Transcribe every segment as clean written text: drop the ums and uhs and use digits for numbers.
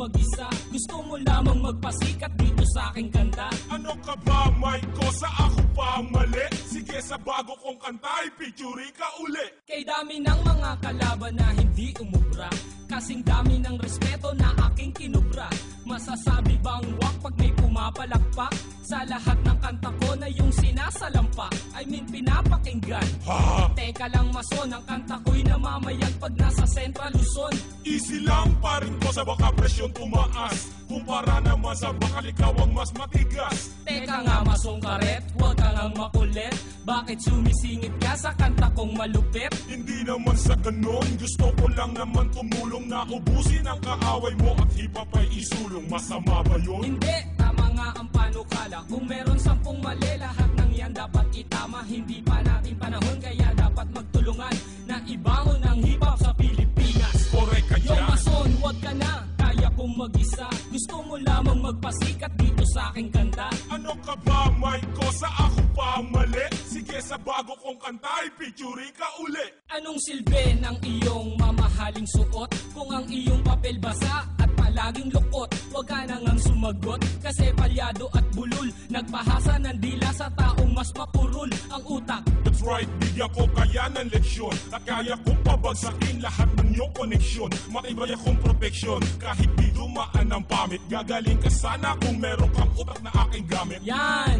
mag-isa, gusto mo lamang magpasikat dito sa aking kanta. Ano ka ba, Mike ko? Sa ako pa ang mali? Sige, sa bago kong kanta, i-picture ka uli. Kay dami ng mga kalaban na hindi umubra, kasing dami ng respeto na aking kinubra. Masasabi bang wak pag may pumapalakpak? Sa lahat ng kanta ko na yung sinasalampa, I mean pinapakinggan. Ha? Teka lang mason, ang kanta ko'y namamayag pag nasa Central Luzon. Easy lang pa rin ko sa baka presyon tumaas. Kumpara naman sa bakal ikaw ang mas matigas. Teka nga masong karet, huwag kang ang makulit. Bakit sumisingit ka sa kanta kong malupit? Hindi naman sa ganon, gusto ko lang naman tumulong na ubusin ang kaaway mo at hip-hop ay isulong. Masama ba yun? Hindi, tama nga ang panukala. Kung meron 10 mali, lahat ng yan dapat itama. Hindi pa natin panahon, kaya dapat magtulungan na ibangon ang hip-hop sa Pilipinas. Correct ka Yo dyan. mason, huwag ka na, kaya kong mag-isa. Gusto mo lamang magpasikat dito sa aking kanta. Ano ka ba, Mike ko? Sa ako pa ang mali? Sige, sa bago kong kanta, i-picture ka uli. Anong silbi ng iyong mamahaling suot? Kung ang iyong papel basa at palaging lukot, huwag ka nang ang sumagot, kasi palyado at bulol. Nagpahasa ng dila sa taong mas mapurol ang utak. That's right, bigyan ko kaya ng leksyon at kaya kong pabagsakin lahat ng iyong koneksyon. Matibay akong proteksyon kahit di dumaan ang pamit. Gagaling ka sana kung meron kang utak na aking gamit. Yan,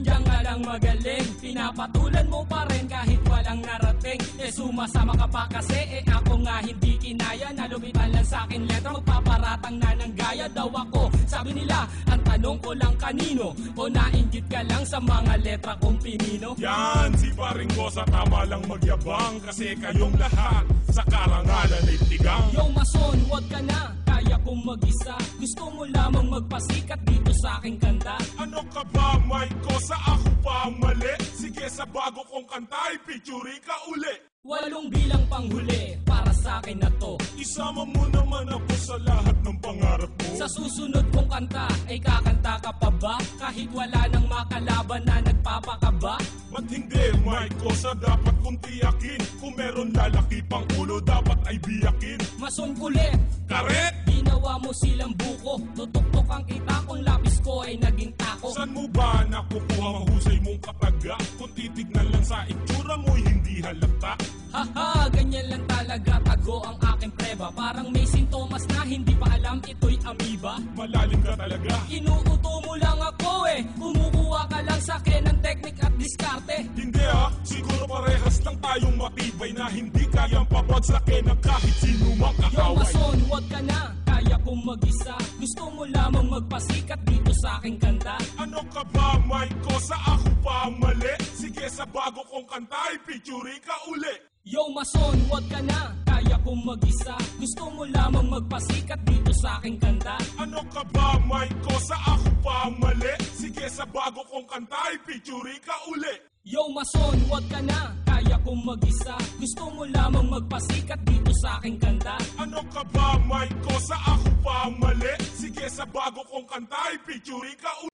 diyan ka lang magaling. Pinapatulan mo pa rin kahit walang narating. Sumasama ka pa kasi ako nga hindi kinaya. Na lumitan lang sa akin letra, magpaparatang na ng gaya daw ako. Sabi nila, ang tanong ko lang kanino, o nainggit ka lang sa mga letra kong pinino? Yan, si paring ko sa tama lang magyabang, kasi kayong lahat sa karangalan ay tigang. Yo mason, huwag ka na, kaya kong mag-isa. Gusto mo lamang magpasikat dito sa aking kanta. Ano ka ba, Mike ko? Sa ako pa ang mali? Sige, sa bago kong kanta, i-picture ka uli. 8 bilang panghuli para sa akin na to. Isama mo naman ako sa lahat ng pangarap mo. Sa susunod kong kanta, ay kakanta ka pa ba? Kahit wala nang makalaban na nagpapakaba? Ba't hindi, Mike ko? Sa dapat kong tiyakin, kung meron lalaki pang ulo, dapat ay biyakin. Mason kulit, Karet! ginawa mo silang buko. Tutuktok ang kita kung lapis ko ay naging tako. Saan mo ba nakukuha mahusay mong kataga? Kung titignan lang sa itsura mo'y hindi halata. Haha, ganyan lang talaga, tago ang aking preba. Parang may sintomas na hindi pa alam ito'y amoeba. Malalim ka talaga. Inuuto mo lang ako kumukuha ka lang sa akin ng teknik at diskarte. Hindi siguro parehas lang tayong matibay na hindi kayang pabagsakin ng kahit sino mang Yo kakaway. mason, huwag ka na, kaya kong mag-isa. Gusto mo lamang magpasikat dito sa aking kanta. Ano ka ba, Mike ko? Sa ako pa ang mali? Sige, sa bago kong kanta, i-picture ka uli. Yo mason, huwag ka na, kaya kong mag-isa. Gusto mo lamang magpasikat dito sa aking kanta. Ano ka ba, Mike ko? Sa ako pa ang mali? Sige, sa bago kong kanta, i-picture ka uli. Yo mason, huwag ka na, kaya kong mag-isa. Gusto mo lamang magpasikat dito sa aking kanta. Ano ka ba, Mike ko? Sa ako pa ang mali? Sige, sa bago kong kanta, i-picture ka uli.